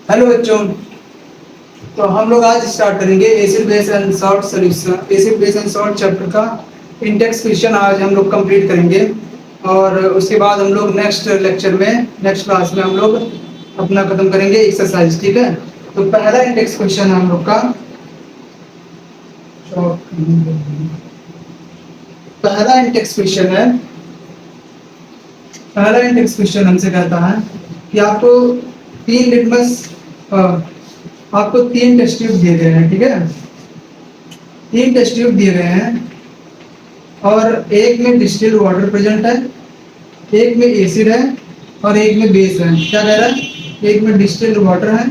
Hello बच्चों। तो हम लोग आज स्टार्ट करेंगे acid base and salt solution, acid base and salt chapter का इंडेक्स क्वेश्चन आज हम लोग कंप्लीट करेंगे। और उसके बाद हम लोग नेक्स्ट लेक्चर में, नेक्स्ट क्लास में हम लोग अपना खत्म करेंगे एक्सरसाइज। ठीक है, तो पहला इंडेक्स क्वेश्चन है हम लोग का, पहला इंडेक्स क्वेश्चन है, पहला इंडेक्स क्वेश्चन हमसे कहता है कि आपको तीन लिटमस आपको तीन टेस्ट ट्यूब दिए गए हैं। ठीक है, तीन टेस्ट ट्यूब दिए गए हैं और एक में डिस्टिल्ड वाटर प्रेजेंट है, एक में एसिड है और एक में बेस है। क्या कह रहा है? एक में डिस्टिल्ड वाटर है,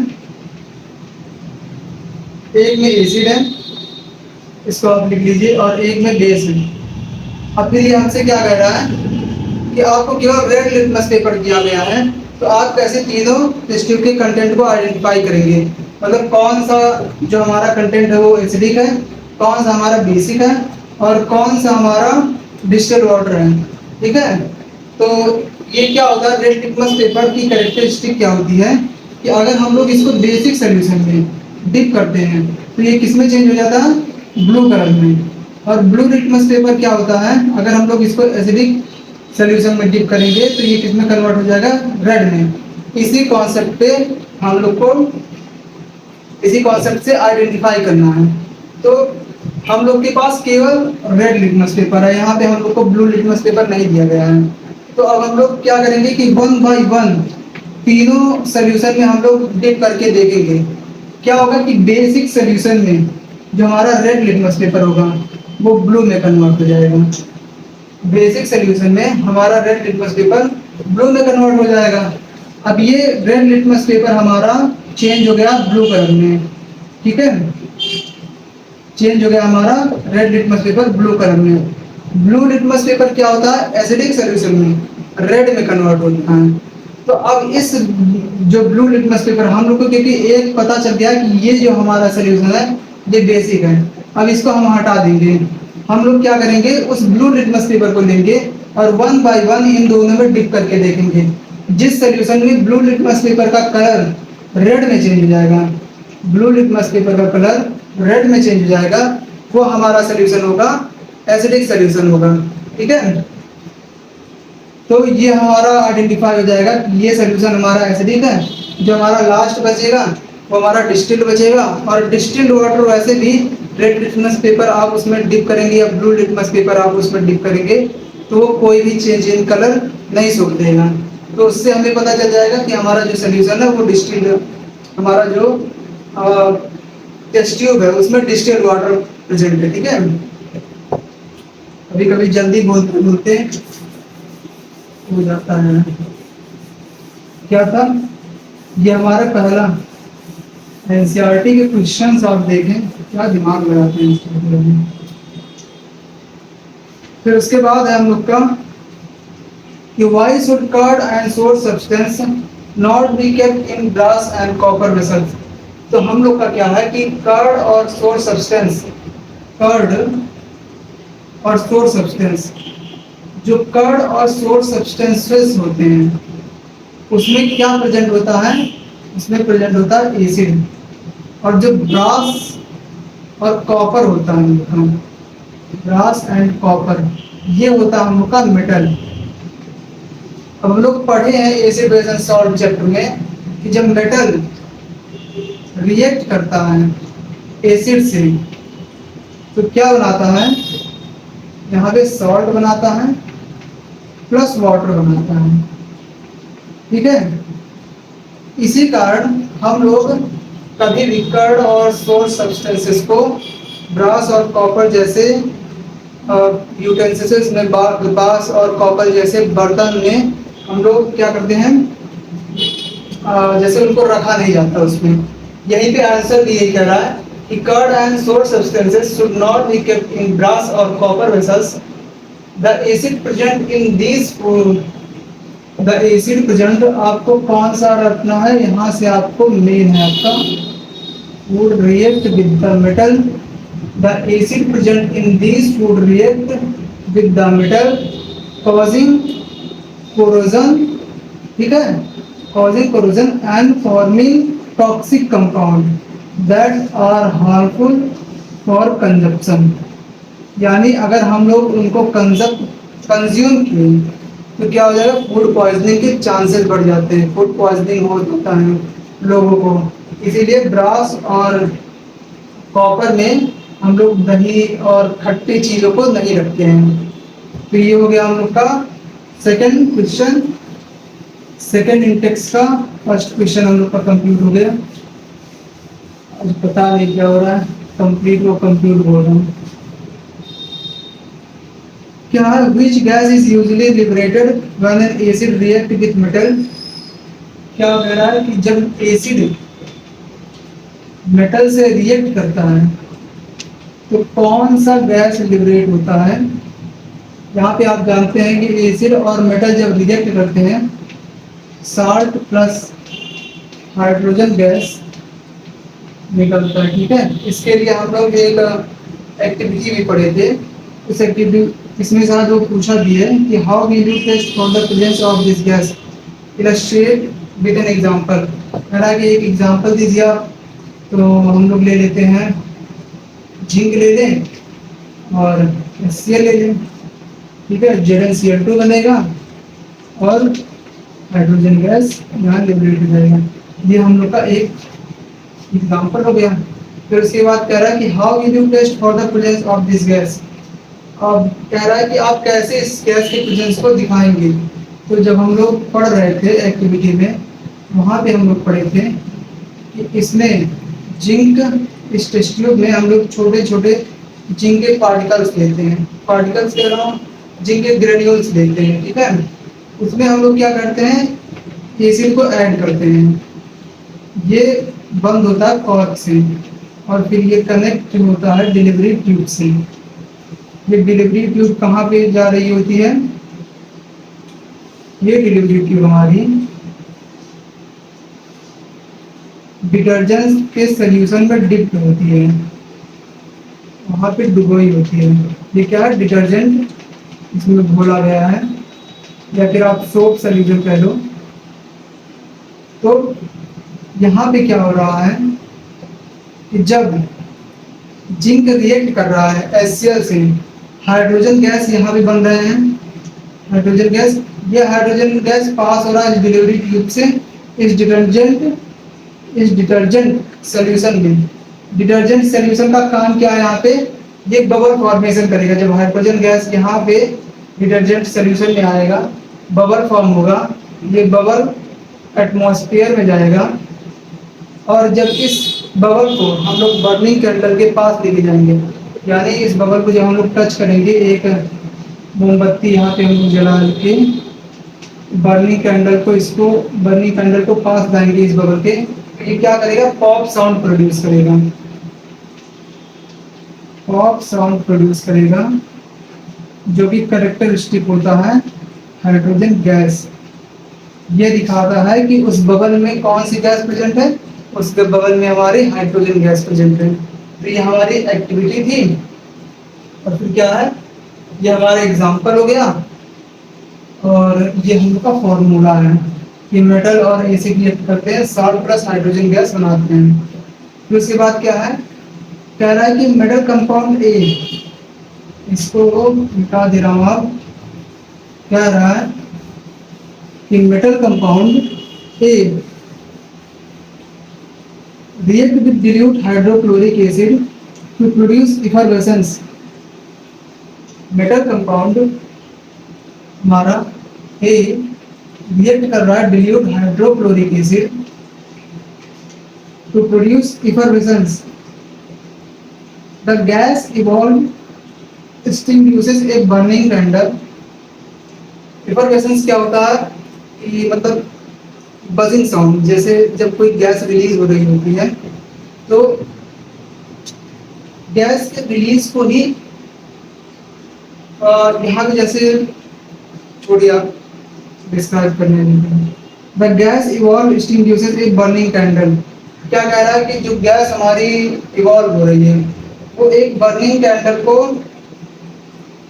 एक में एसिड है, इसको आप लिख लीजिए, और एक में बेस है। अब फिर ये हमसे क्या कह रहा है कि आपको केवल रेड लिटमस पेपर दिया गया है, तो आप कैसे तीनों टेस्ट ट्यूब के कंटेंट को आइडेंटिफाई करेंगे। मतलब कौन सा जो हमारा कंटेंट है वो एसिडिक है, कौन सा हमारा बेसिक है और कौन सा हमारा डिस्टिल्ड वाटर है। ठीक है, तो ये क्या होता है, रेड लिटमस पेपर की कैरेक्टरिस्टिक क्या होती है कि अगर हम लोग इसको बेसिक सोल्यूशन में डिप करते हैं तो ये किस में चेंज हो जाता है? ब्लू कलर में। और ब्लू लिटमस पेपर क्या होता है, अगर हम लोग इसको एसिडिक सोल्यूशन में डिप करेंगे तो ये किस में कन्वर्ट हो जाएगा? रेड में। इसी कॉन्सेप्ट पे हम लोग को, इसी कॉन्सेप्ट से आइडेंटिफाई करना है। तो हम लोग के पास केवल रेड लिटमस पेपर है, यहाँ पे हम लोग को ब्लू लिटमस पेपर नहीं दिया गया है। तो अब हम लोग क्या करेंगे कि वन बाय वन तीनों सोल्यूशन में हम लोग डिप करके देखेंगे। क्या होगा कि बेसिक सोल्यूशन में जो हमारा रेड लिटमस पेपर होगा वो ब्लू में कन्वर्ट हो जाएगा। बेसिक सोल्यूशन में हमारा रेड लिटमस पेपर ब्लू में कन्वर्ट हो जाएगा। अब ये रेड लिटमस पेपर हमारा चेंज हो गया ब्लू कलर में। ठीक है, चेंज हो गया हमारा red litmus paper blue colour में। ब्लू लिटमस पेपर क्या होता है? एसिडिक सोल्यूशन में रेड में कन्वर्ट होता है। तो अब इस जो ब्लू लिटमस पेपर हम लोग को, क्योंकि एक पता चल गया कि ये जो हमारा सोल्यूशन है ये बेसिक है, अब इसको हम हटा देंगे। हम लोग क्या करेंगे, उस ब्लू लिटमस पेपर को लेंगे और वन बाय वन इन दोनों में डिप करके देखेंगे। जिस सोल्यूशन में ब्लू लिटमस पेपर का कलर रेड में चेंज हो जाएगा, ब्लू लिटमस पेपर का कलर रेड में चेंज हो जाएगा, वो हमारा सोल्यूशन होगा एसिडिक सोल्यूशन होगा। ठीक है, तो ये हमारा आइडेंटिफाई हो जाएगा कि ये सोल्यूशन हमारा एसिडिक है। जो हमारा लास्ट बचेगा वो हमारा डिस्टिल्ड बचेगा, और डिस्टिल्ड वाटर वैसे भी रेड लिटमस पेपर आप उसमें डिप करेंगे या ब्लू लिटमस पेपर आप उसमें डिप करेंगे तो वो कोई भी चेंज इन कलर नहीं शो देगा। तो उससे हमें पता चल जाएगा कि हमारा जो सोल्यूशन है वो डिस्टिल्ड, हमारा जो टेस्ट ट्यूब है उसमें डिस्टिल्ड वाटर प्रेजेंट है। ठीक है, कभी कभी जल्दी बोलते बोलते हो जाता है। क्या था? ये हमारा पहला एनसीईआरटी के क्वेश्चंस आप देखें, क्या दिमाग लगाते हैं इसके में। फिर उसके बाद है हम लोग का कि why should curd and sour substance not be kept in brass and copper vessels. तो हम लोग का क्या है कि कर्ड और सोर्स सब्सटेंस, कर्ड और सोर्स सब्सटेंस, जो कर्ड और सोर्स सब्सटेंसेस होते हैं उसमें क्या प्रेजेंट होता है? उसमें प्रेजेंट होता है एसिड। और जो ब्रास और कॉपर होता है, ब्रास एंड कॉपर, ये होता है हम लोग का मेटल। अब हम लोग पढ़े हैं acid base and salt chapter में कि जब मेटल रिएक्ट करता है एसिड से तो क्या बनाता है? यहाँ पे सॉल्ट बनाता है प्लस वाटर बनाता है। ठीक है, इसी कारण हम लोग कभी भी कर्ड और सोर्स सब्सटेंसेस को ब्रास और कॉपर जैसे यूटेंसिल्स में, ब्रास और कॉपर जैसे बर्तन में हम लोग क्या करते हैं, जैसे उनको रखा नहीं जाता उसमें। यहीं पे आंसर भी ये कह रहा है कि curd and sour substances should not be kept in brass और copper vessels. The acid present in these the acid present, आपको कौन सा रखना है? यहाँ से आपको मेन है आपका would react with the metal. The acid present in these would react with the metal causing corrosion. ठीक है, causing corrosion and forming toxic compound that are harmful for consumption. यानी अगर हम लोग उनको कंज्यूम किए तो क्या हो जाएगा, फूड पॉइजनिंग के चांसेस बढ़ जाते हैं, फूड पॉइजनिंग हो जाता है लोगों को। इसीलिए ब्रास और कॉपर में हम लोग दही और खट्टी चीज़ों को नहीं रखते हैं। तो ये हो गया हम लोग का सेकंड क्वेश्चन, सेकंड इंटेक्स का। फर्स्ट क्वेश्चन हम लोग का कंप्लीट हो गया। आज पता नहीं क्या हो रहा है, कंप्लीट वो कंप्लीट बोल रहा हूँ। क्या which gas is usually liberated when an acid react with metal. क्या कह रहा है कि जब एसिड मेटल से रिएक्ट करता है तो कौन सा गैस लिबरेट होता है। यहाँ पे आप जानते हैं कि एसिड और मेटल जब रिएक्ट करते हैं, साल्ट प्लस हाइड्रोजन गैस निकलता है। ठीक है, इसके लिए हम लोग एक एक्टिविटी भी पढ़े थे। उस एक्टिविटी इसमें से जो पूछा भी है कि how will you test for the presence of this gas, illustrate with an example. कह रहा है कि एक एग्जांपल दीजिए आप। तो हम लोग ले लेते हैं, जिंक ले लें और HCl ले लें। ठीक है, ZnCl2 बनेगा और हाइड्रोजन गैस यहाँ लिबरेट हो जाएगा। ये हम लोग का एक एग्जांपल हो गया। फिर उसके बाद कह रहा है कि how will you test for the presence of this gas. अब कह रहा है कि आप कैसे इस गैस के प्रेजेंस को दिखाएंगे। तो जब हम लोग पढ़ रहे थे एक्टिविटी में, वहाँ पे हम लोग पढ़े थे कि इसमें जिंक, इस टेस्ट ट्यूब में हम लोग छोटे छोटे जिंक के पार्टिकल्स लेते हैं, पार्टिकल्स कह रहा हूँ, जिंक के ग्रेन्यूल्स लेते हैं। ठीक है, उसमें हम लोग क्या करते हैं, एसिड को ऐड करते हैं। ये बंद होता है कॉर्क से और फिर ये कनेक्ट होता है डिलीवरी ट्यूब से। ये डिलीवरी ट्यूब कहाँ पे जा रही होती है, ये डिलीवरी ट्यूब हमारी डिटर्जेंट के सॉल्यूशन में डिप्ट होती है, वहाँ पे डुबोई होती है। ये क्या है, डिटर्जेंट इसमें घोला गया है, या फिर आप सोप सॉल्यूशन कह लो। तो यहाँ पे क्या हो रहा है कि जब जिंक रिएक्ट कर रहा है HCl से, हाइड्रोजन गैस यहाँ पे बन रहे हैं, हाइड्रोजन गैस, ये हाइड्रोजन गैस पास हो रहा है डिलीवरी ट्यूब से इस डिटर्जेंट सॉल्यूशन में। डिटर्जेंट सॉल्यूशन का काम क्या है, यहाँ पे ये बबल फॉर्मेशन करेगा। जब हाइड्रोजन गैस यहाँ पे डिटर्जेंट सॉल्यूशन में आएगा, बबल फॉर्म होगा, ये बबल एटमॉस्फेयर में जाएगा और जब इस बबल को हम लोग बर्निंग कैंडल के पास लेके जाएंगे, यानी इस बबल को जब हम लोग टच करेंगे, एक मोमबत्ती यहाँ पे हम लोग जला के बर्निंग कैंडल को, इसको बर्निंग कैंडल को पास लाएंगे इस बबल के, ये क्या करेगा, पॉप साउंड प्रोड्यूस करेगा, पॉप साउंड प्रोड्यूस करेगा, जो कि कैरेक्टरिस्टिक होता है हाइड्रोजन गैस। ये दिखाता है कि उस बबल में कौन सी गैस प्रेजेंट है, उसके बगल में हमारी हाइड्रोजन गैस प्रेजेंट है। तो ये हमारी एक्टिविटी थी और फिर क्या है, ये हमारा एग्जांपल हो गया और ये हम लोग का फॉर्मूला है कि मेटल और एसिड रिएक्ट करते हैं, साल्ट प्लस हाइड्रोजन गैस बनाते हैं। फिर उसके बाद क्या है, कह रहा है कि मेटल कंपाउंड ए, इसको मिटा दे रहा हूँ। अब कह रहा है कि metal compound A react with dilute hydrochloric acid to produce effervescence। Metal compound हमारा ए रिएक्ट कर रहा है dilute hydrochloric acid to produce effervescence। The gas evolved extinguishes a burning candle। effervescence क्या होता है कि मतलब बजिंग साउंड, जैसे जब कोई गैस रिलीज हो रही होती है तो गैस के रिलीज को ही यहाँ पे जैसे छोड़िए आप डिस्क्राइब करने में, the gas evolve extinguishes a burning candle. क्या कह रहा है कि जो गैस हमारी इवॉल्व हो रही है वो एक बर्निंग कैंडल को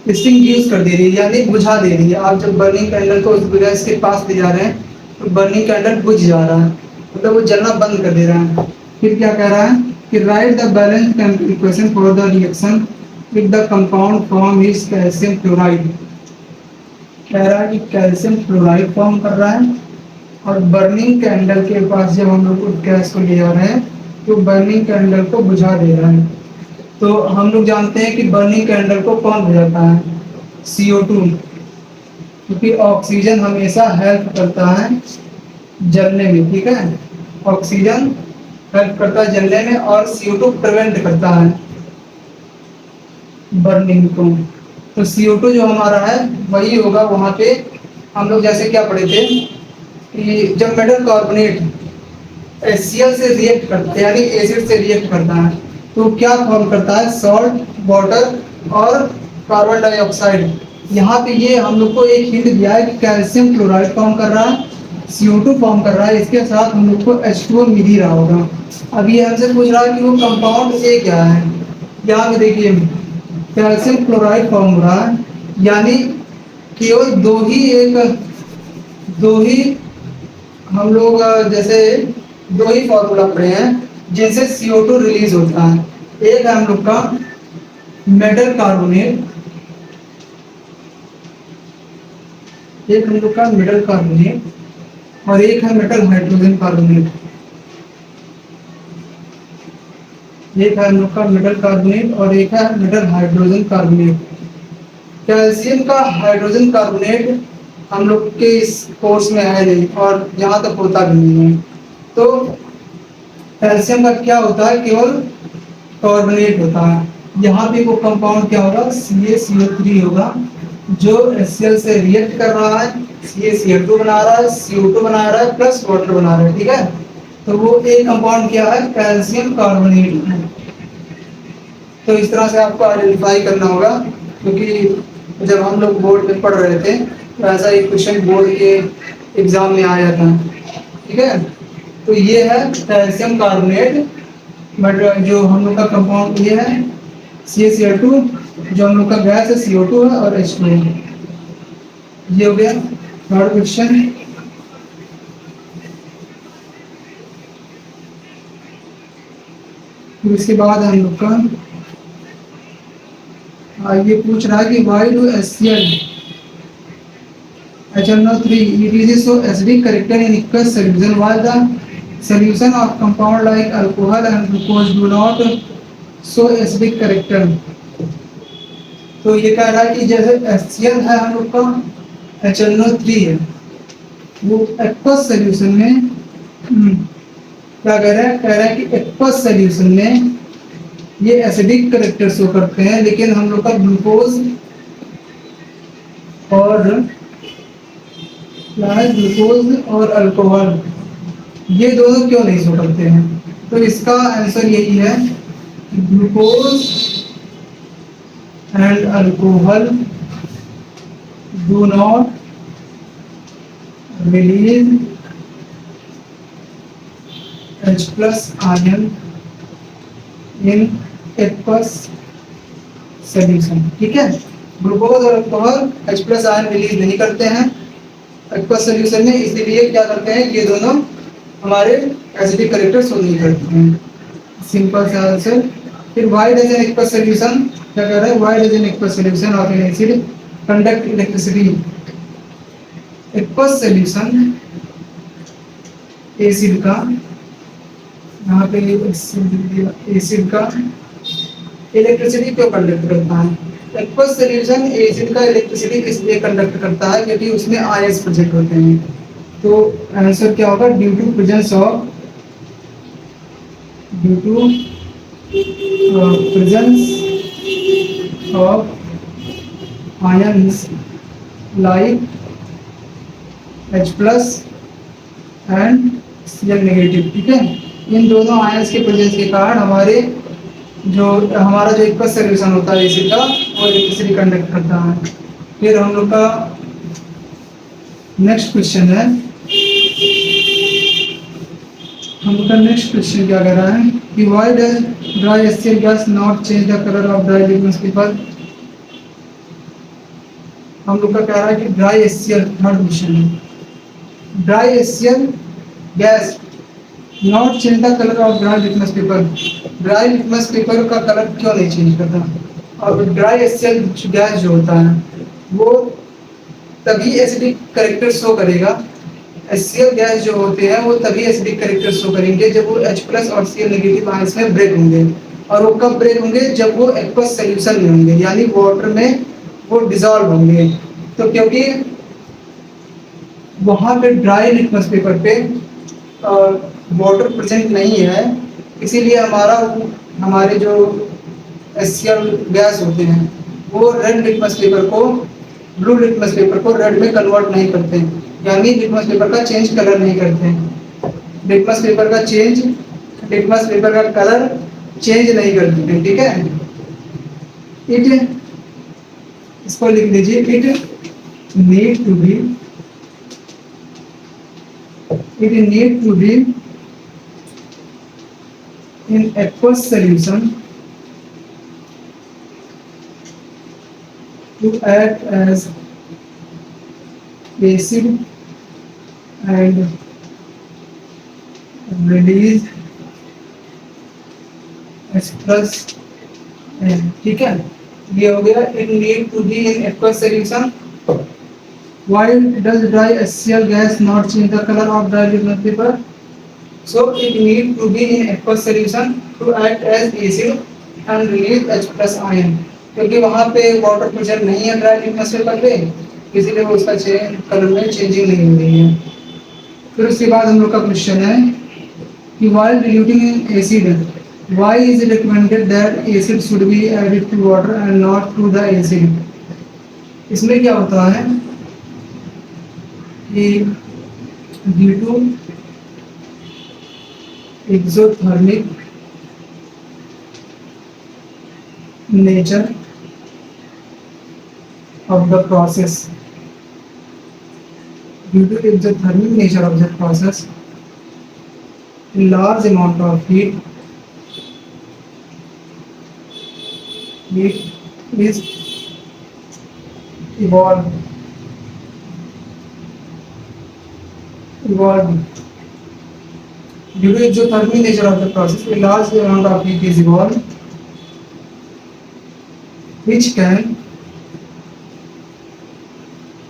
एक्सटिंग्विश कर दे रही है, यानी बुझा दे रही है। आप जब बर्निंग कैंडल को उस गैस के पास ले जा रहे हैं तो बर्निंग कैंडल बुझ जा रहा है। मतलब वो जलना बंद कर दे रहा है। फिर क्या कह रहा है कि right the balance chemical equation for the reaction with the compound form is calcium chloride. कह रहा है कि कैल्शियम क्लोराइड फॉर्म कर रहा है और बर्निंग कैंडल के पास जब हम लोग उस गैस को ले जा रहे हैं तो बर्निंग कैंडल को बुझा दे रहा है। तो हम लोग जानते हैं कि बर्निंग कैंडल को कौन बुझाता है? CO2, क्योंकि ऑक्सीजन हमेशा हेल्प करता है जलने में, ठीक है। ऑक्सीजन हेल्प करता है जलने में और CO2 प्रिवेंट करता है बर्निंग को। तो CO2 जो हमारा है वही होगा वहां पे। हम लोग जैसे क्या पढ़े थे कि जब मेटल कार्बोनेट HCl से रिएक्ट करता है यानी एसिड से रिएक्ट करता है तो क्या फॉर्म करता है? सॉल्ट, वाटर और कार्बन डाइऑक्साइड। यहाँ पे ये हम लोग को एक हिंट दिया है कि कैल्शियम क्लोराइड फॉर्म कर रहा है, CO2 फॉर्म कर रहा है, इसके साथ हम लोग को H2O मिल ही रहा होगा। अब ये हमसे पूछ रहा है कि वो कंपाउंड ए क्या है। यहाँ पे देखिए कैल्शियम क्लोराइड फॉर्म हो रहा है, यानी केवल दो ही हम लोग जैसे दो ही फॉर्मूला पढ़े हैं जिनसे CO2 रिलीज होता है। एक है हम लोग का मेटल कार्बोनेट, एक हम लोग का मेटल कार्बोनेट और एक है मेटल हाइड्रोजन कार्बोनेट। एक है हम लोग का मेटल कार्बोनेट और एक है मेटल हाइड्रोजन कार्बोनेट। कैल्शियम का हाइड्रोजन कार्बोनेट हम लोग के इस कोर्स में है नहीं और यहाँ तक होता भी नहीं है। तो कैल्शियम का क्या होता है? केवल कार्बोनेट होता है। यहाँ पे वो कंपाउंड क्या होगा? CaCO3 होगा जो HCl से रिएक्ट कर रहा है, CaCl2 बना रहा है, CO2 बना रहा है प्लस वाटर बना रहा है, ठीक है। तो वो एक कंपाउंड क्या है? कैल्शियम कार्बोनेट है। तो इस तरह से आपको आइडेंटिफाई करना होगा, क्योंकि जब हम लोग बोर्ड में पढ़ रहे थे तो ऐसा एक क्वेश्चन बोर्ड के एग्जाम में आया था, ठीक है। तो ये है कैल्शियम कार्बोनेट, बट जो हम लोग का कंपाउंड ये है CaCl2, जो हम लोग का गैस है CO2 है और H2 है। ये हो गया थर्ड क्वेश्चन। फिर इसके बाद हम लोग का ये पूछ रहा है कि why do HCl HNO3 it is so acidic character in aqueous solution while the solution of compound like alcohol and glucose do not show acidic character। तो ये कह रहा है कि जैसे HCl है हम लोग का HNO3 है, वो एक्वस सॉल्यूशन में क्या कह रहा है? कह रहा है कि एक्वस सॉल्यूशन में ये एसिडिक करेक्टर शो करते हैं, लेकिन हम लोग का ग्लूकोज और अल्कोहल ये दोनों क्यों नहीं शो करते हैं? तो इसका आंसर यही है कि glucose and alcohol do not release H+ ion in aqueous solution, ठीक है। ग्लूकोज और अल्कोहल H+ आयन रिलीज नहीं करते हैं एक्वस सॉल्यूशन में, इसीलिए क्या करते हैं ये दोनों हमारे एसिडिक करेक्टर शो नहीं करते हैं। सिंपल सा आंसर। फिर why does an aqueous solution, क्या कह रहा है? Why does an aqueous solution of N acid conduct electricity. Aqueous solution acid का, यहाँ पे एसिड का इलेक्ट्रिसिटी क्यों कंडक्ट करता है? एक्वस सॉल्यूशन एसिड का इलेक्ट्रिसिटी इसलिए कंडक्ट करता है क्योंकि उसमें आयंस प्रेजेंट होते हैं। तो आंसर क्या होगा? Due to presence of ions like H+ and Cl negative, ठीक है। इन दोनों आयंस के प्रेजेंस के कारण हमारा जो एक्वस सॉल्यूशन होता है एसिड का वो इलेक्ट्रिसिटी कंडक्ट करता है। फिर हम लोग का नेक्स्ट क्वेश्चन है, हम लोग का नेक्स्ट क्वेश्चन क्या कह रहा है कि why does dry HCl gas not change the colour of dry liquid paper. हम लोग का कह रहा है कि ड्राई HCl, थर्ड क्वेश्चन है, dry HCl gas not change the colour of dry litmus paper. Dry litmus paper का colour क्यों नहीं चेंज करता? और ड्राई एचसीएल गैस जो होता है वो तभी एसिडिक करेक्टर शो करेगा। एचसीएल गैस जो होते हैं वो तभी एसिडिक करेक्टर शो करेंगे जब वो H प्लस और Cl नेगेटिव आयंस में ब्रेक होंगे। और वो कब ब्रेक होंगे? जब वो एक्वस सॉल्यूशन में होंगे, यानी वाटर में वो डिसॉल्व होंगे। तो क्योंकि वहां पे ड्राई लिटमस पेपर पे वाटर प्रेजेंट नहीं है, इसीलिए हमारे जो एचसीएल गैस होते हैं वो रेड लिटमस पेपर को ब्लू लिटमस पेपर को रेड में कन्वर्ट नहीं करते, यानी लिटमस पेपर का चेंज कलर नहीं करते। लिटमस पेपर का चेंज लिटमस पेपर का कलर चेंज नहीं करते हैं, ठीक है। इट इसको लिख लीजिए, it need to be it need to be in aqueous solution to act as acid and release H plus N, ठीक है। ये हो गया it need to be in aqueous solution. Why does dry HCl gas not change the color of dry litmus paper? So it need to be in aqueous solution to act as acid and release H plus ion. क्योंकि वहाँ पे water pressure नहीं है dry litmus paper पे, इसीलिए वो उसका colour में चेंजिंग नहीं हो रही है। फिर उसके बाद हम लोग का क्वेश्चन है कि while diluting in acid, why is it recommended that acid should be added to water and not to the acid? इसमें क्या होता है कि due to exothermic nature of the process, due to exothermic nature of the process, a large amount of heat is evolved due to exothermic nature of the process, a large amount of heat is evolved which can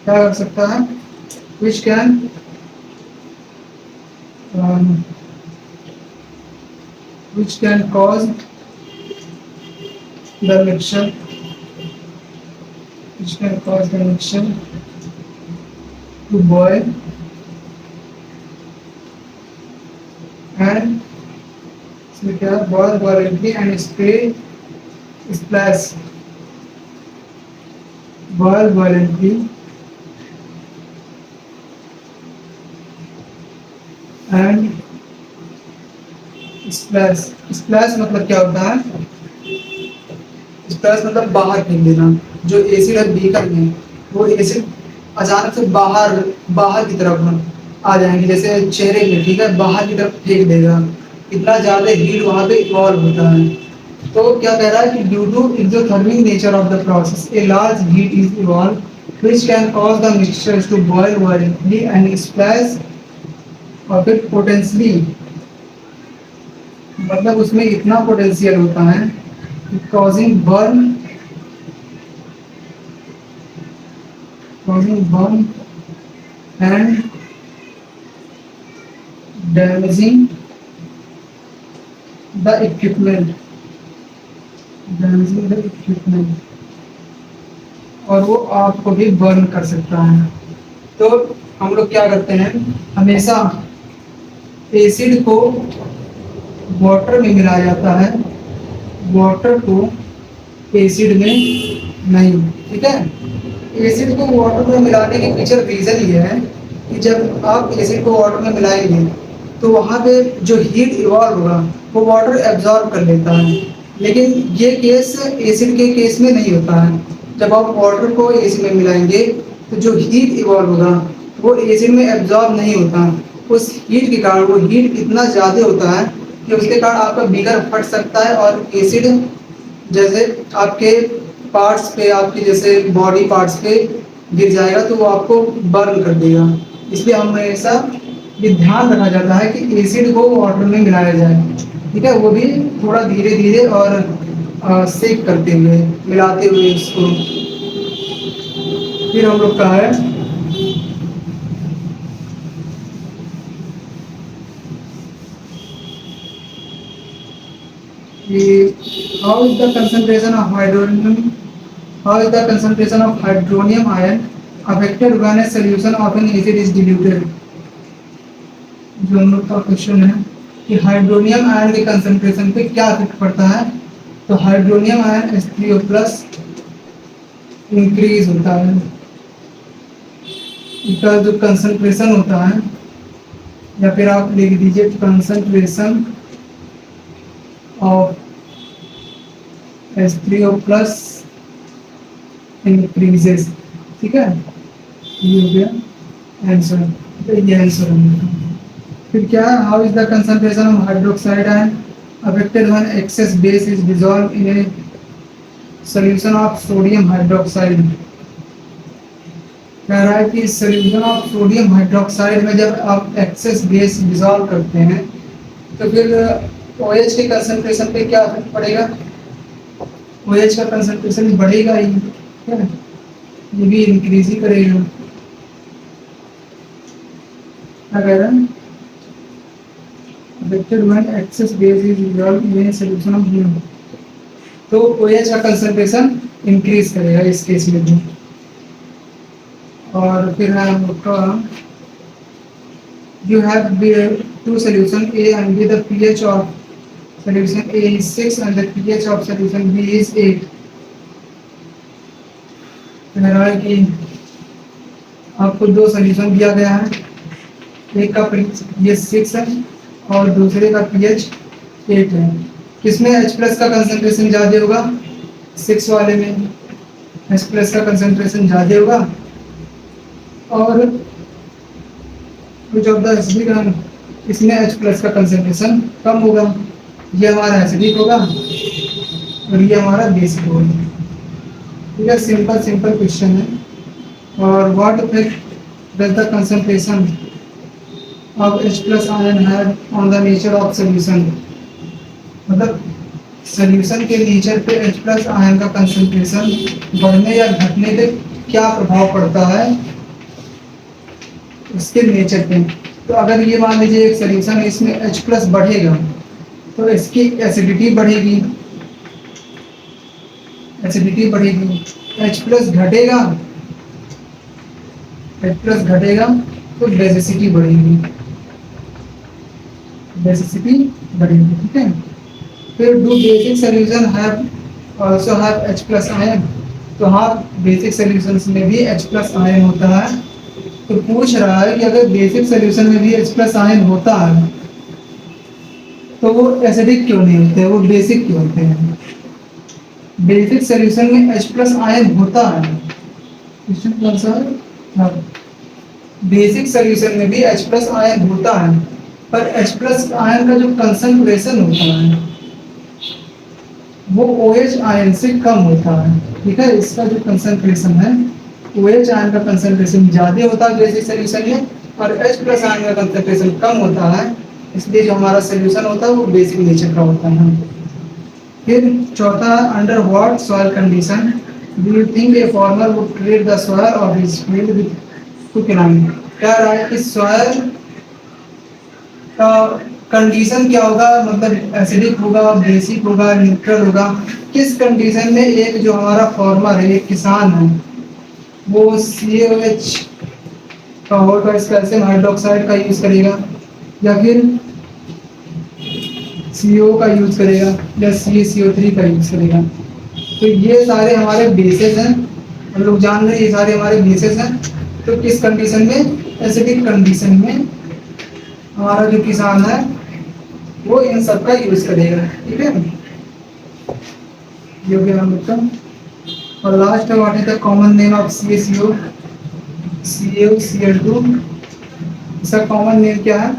क्या कर सकता है which can cause the mixture to boil and इसमें क्या boil violently and splash boil violently and splash मतलब क्या होता है? स्प्लैश मतलब बाहर फेंक देना। जो एसिड है बीकर में, वो एसिड अचानक से बाहर की तरफ आ जाएंगे, जैसे चेहरे में, ठीक है, बाहर की तरफ फेंक देगा। इतना ज्यादा हीट वहां पे इवॉल्व होता है। तो क्या कह रहा है कि due to exothermic nature of the process a large heat is evolve which can cause the mixtures to boil violently and splash, और फिर पोटेंशियली मतलब उसमें इतना पोटेंशियल होता है causing burn and damaging the equipment और वो आपको भी बर्न कर सकता है। तो हम लोग क्या करते हैं, हमेशा एसिड को वाटर में मिलाया जाता है, वाटर को एसिड में नहीं, ठीक है। एसिड को वाटर में मिलाने के पीछे रीजन ये है कि जब आप एसिड को वाटर में मिलाएंगे तो वहाँ पे जो हीट इवॉल्व होगा वो वाटर एब्जॉर्ब कर लेता है, लेकिन ये केस एसिड के केस में नहीं होता है। जब आप वाटर को एसिड में मिलाएंगे तो जो हीट इवॉल्व होगा वो एसिड में एब्जॉर्ब नहीं होता। उस हीट के कारण वो हीट इतना ज़्यादा होता है कि उसके कारण आपका बीकर फट सकता है और एसिड जैसे आपके पार्ट्स पे, आपके जैसे बॉडी पार्ट्स पे गिर जाएगा तो वो आपको बर्न कर देगा। इसलिए हम हमेशा ये ध्यान रखा जाता है कि एसिड को वाटर में मिलाया जाए, ठीक है, वो भी थोड़ा धीरे धीरे और सेक करते हुए, मिलाते हुए इसको। फिर हम लोग का है कि how is the concentration of hydronium, how is the concentration of hydronium ion affected when A solution of N acid is diluted. जो हम लोग का क्वेश्चन है कि हाइड्रोनियम आयन के कंसंट्रेशन पे क्या इफेक्ट पड़ता है। तो hydronium ion H3O plus increase होता है, इसका जो कंसंट्रेशन होता है, या फिर आप लिख दीजिए concentration of H3O plus increases, ठीक है, ये हो गया आंसर। तो ये आंसर होगा। फिर क्या है, how is the concentration of hydroxide ion affected when excess base is dissolve in a solution of sodium hydroxide. कह रहा है कि सॉल्यूशन ऑफ सोडियम हाइड्रोक्साइड में जब आप एक्सेस बेस डिसॉल्व करते हैं तो फिर OH के कंसंट्रेशन पे क्या इफेक्ट पड़ेगा। OH का कंसंट्रेशन बढ़ेगा ही, ठीक है, ये भी इंक्रीज ही करेगा। क्या कह रहा है, affected when excess base is dissolved in a solution of him, तो OH का कंसंट्रेशन इंक्रीज करेगा इस केस में भी। और फिर है हम लोग का you have two solution A and B, the pH of solution A is 6 and the pH of solution B is 8। कह रहा है कि आपको दो सोल्यूशन दिया गया है, एक का pH 6 है और दूसरे का pH 8 है। किसमें H प्लस का कंसंट्रेशन ज़्यादा होगा, 6 वाले में H प्लस का कंसंट्रेशन ज़्यादा होगा, और जो द इसमें H प्लस का कंसंट्रेशन कम होगा। ये हमारा एसिडिक होगा और ये हमारा बेसिक होगा, ठीक है, सिंपल सिंपल क्वेश्चन है। और what effect does the concentration of H plus ion have on the nature of solution. मतलब सॉल्यूशन के नेचर पे H प्लस आयन का कंसंट्रेशन बढ़ने या घटने पे क्या प्रभाव पड़ता है उसके नेचर पे। तो अगर ये मान लीजिए एक सॉल्यूशन है, इसमें H प्लस बढ़ेगा तो इसकी एसिडिटी बढ़ेगी, एसिडिटी बढ़ेगी। H प्लस घटेगा, H प्लस घटेगा तो बेसिसिटी बढ़ेगी, बेसिसिटी बढ़ेगी, ठीक है। फिर do basic solution have also have H plus ion. तो हाँ, बेसिक सॉल्यूशंस में भी H प्लस आयन होता है। तो पूछ रहा है कि अगर बेसिक सॉल्यूशन में भी H प्लस आयन होता है तो वो एसिडिक क्यों नहीं होते, वो बेसिक क्यों होते हैं। बेसिक सॉल्यूशन में H प्लस आयन होता है, क्वेश्चन कौन सा है, हाँ, बेसिक सॉल्यूशन में भी H प्लस आयन होता है, पर H प्लस आयन का जो कंसंट्रेशन होता है वो OH आयन से कम होता है, ठीक है। इसका जो कंसंट्रेशन है OH आयन का कंसंट्रेशन ज़्यादा होता है बेसिक सॉल्यूशन में, और H प्लस आयन का कंसंट्रेशन कम होता है, इसलिए जो हमारा सॉल्यूशन होता है वो बेसिक नेचर का होता है। फिर चौथा, under what soil condition do you think a farmer would treat the soil of his field with quicklime. कह रहा है कि सॉइल का कंडीशन क्या होगा, मतलब एसिडिक होगा, बेसिक होगा, न्यूट्रल होगा। किस कंडीशन में एक जो हमारा फार्मर है, एक किसान है, वो CaOH का होगा, कैल्शियम हाइड्रोक्साइड का यूज करेगा या फिर CO का यूज करेगा या CaCO3 का यूज करेगा। तो ये सारे हमारे बेसिस हैं, हम लोग जान रहे हैं ये सारे हमारे बेसिस हैं। तो किस कंडीशन में, एसिडिक कंडीशन में हमारा जो किसान है वो इन सब का यूज करेगा, ठीक है। ये हो गया हम लोग का। और last what is the common name of CaCO, CaCl2, इसका कॉमन नेम क्या है,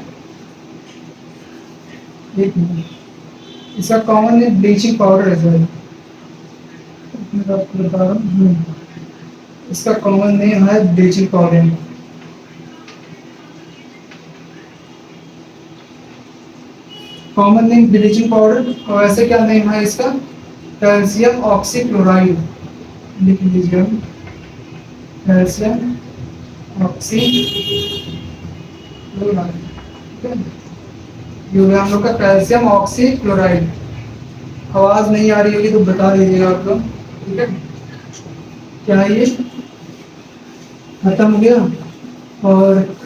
एक मिनट, इसका कॉमन नेम ब्लीचिंग पाउडर है सर, मैं आपको बता रहा हूँ। इसका कॉमन नेम है bleaching powder. Common name bleaching powder, और ऐसे क्या नेम है इसका, कैल्शियम ऑक्सीक्लोराइड। लिख लीजिए, कैल्शियम ऑक्सीक्लोराइड, ठीक है। ये हो गया हम लोग का कैल्शियम ऑक्सीक्लोराइड। आवाज नहीं आ रही होगी तो बता दीजिएगा आप लोग, ठीक है। क्या है ये, खत्म हो गया। और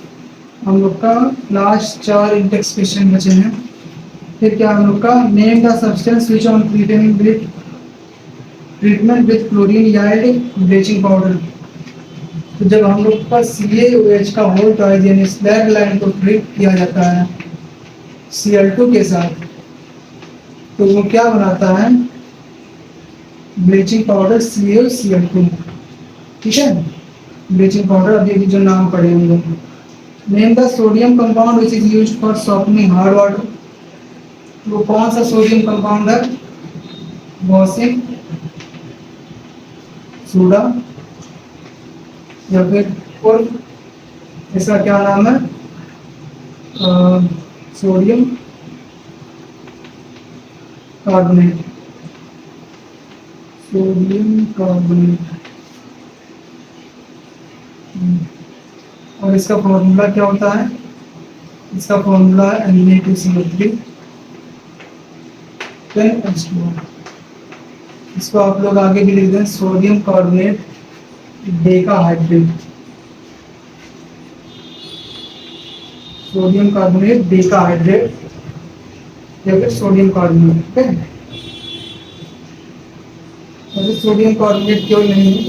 हम लोग का लास्ट 4 इंडेक्स क्वेश्चन बचे हैं। फिर क्या हम लोग का, name the substance which on treatment with chlorine याइड ब्लीचिंग पाउडर। तो जब हम लोग का CaOH का होल ट्राइज यानी स्लैग लाइन को ट्रीट किया जाता है Cl2 के साथ, तो वो क्या बनाता है, ब्लीचिंग पाउडर CaCl2, ठीक है। ब्लीचिंग पाउडर अभी जो नाम पढ़े हम लोग। Name the sodium compound which is used for softening hard water. वो कौन सा सोडियम कंपाउंड है, वॉशिंग सोडा या फिर और इसका क्या नाम है, सोडियम कार्बोनेट, सोडियम कार्बोनेट। और इसका फॉर्मूला क्या होता है, इसका फॉर्मूला है Na2CO3 H2O। इसको आप लोग आगे भी लिख दें, sodium carbonate decahydrate, sodium carbonate decahydrate या फिर सोडियम कार्बोनेट, ठीक है। अगर सोडियम कार्बोनेट क्यों नहीं है,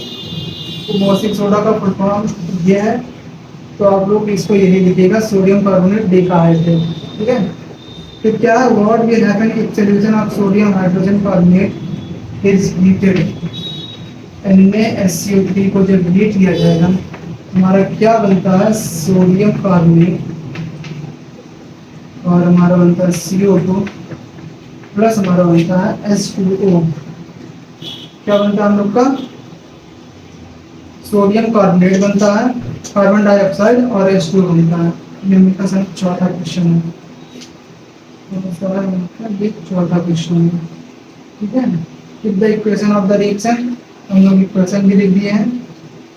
तो मॉसिक सोडा का फुल फॉर्म ये है, तो आप लोग इसको यही लिखिएगा, सोडियम कार्बोनेट डेकाहाइड्रेट, ठीक है। फिर क्या है, what will happen if solution of sodium hydrogen carbonate is heated. NaSCO3 को जब हीट किया जाएगा हमारा क्या बनता है, सोडियम कार्बोनेट, और हमारा बनता है CO2 प्लस हमारा बनता है H2O। क्या बनता है हम लोग का, सोडियम कार्बोनेट बनता है, कार्बन डाइऑक्साइड और H2O बनता है। ये का सर चौथा क्वेश्चन है, ये चौथा क्वेश्चन है, ठीक है। फिर the equation of the reaction, हम लोग इक्वेशन भी लिख दिए हैं।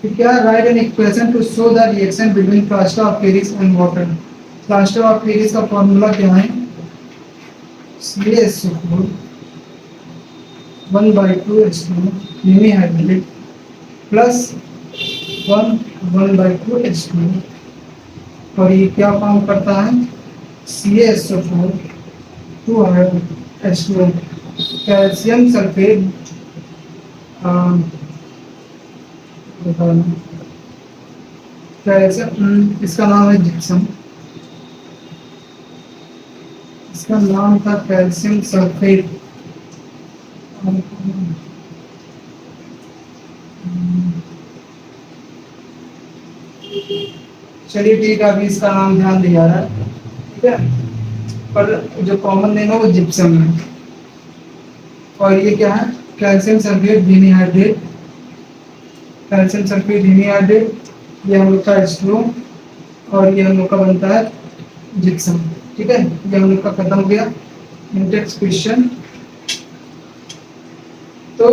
फिर क्या, right an equation two show the reaction between plaster of Paris and water. Plaster of Paris का फॉर्मूला क्या है, CaSO4 1/2 H2O यूनिहाइड्रेट प्लस 1/2 H2O, और ये क्या फॉर्म करता है, CaSO4 2 H2O, calcium sulphate, calcium, इसका नाम है जिप्सम, इसका नाम था कैल्शियम सल्फेट। चलिए ठीक है, अभी इसका नाम ध्यान दिया रहा है, ठीक है। पर जो कॉमन नेम है वो जिप्सम है। और ये क्या है, कैल्शियम सल्फेट यूनिहाइड्रेट, कैल्शियम सल्फेट यूनिहाइड्रेट, ये हम लोग का H2O, और ये हम लोग का बनता है जिप्सम, ठीक है। ये हम लोग का खत्म हो गया इंडेक्स क्वेश्चन। तो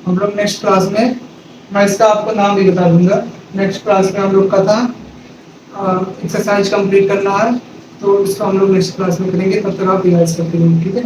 हम लोग नेक्स्ट क्लास में, मैं इसका आपको नाम भी बता दूंगा, नेक्स्ट क्लास में हम लोग का था एक्सरसाइज कंप्लीट करना है, तो इसको हम लोग नेक्स्ट क्लास में करेंगे, तब तक आप रिवाइज करते रहेंगे, ठीक है।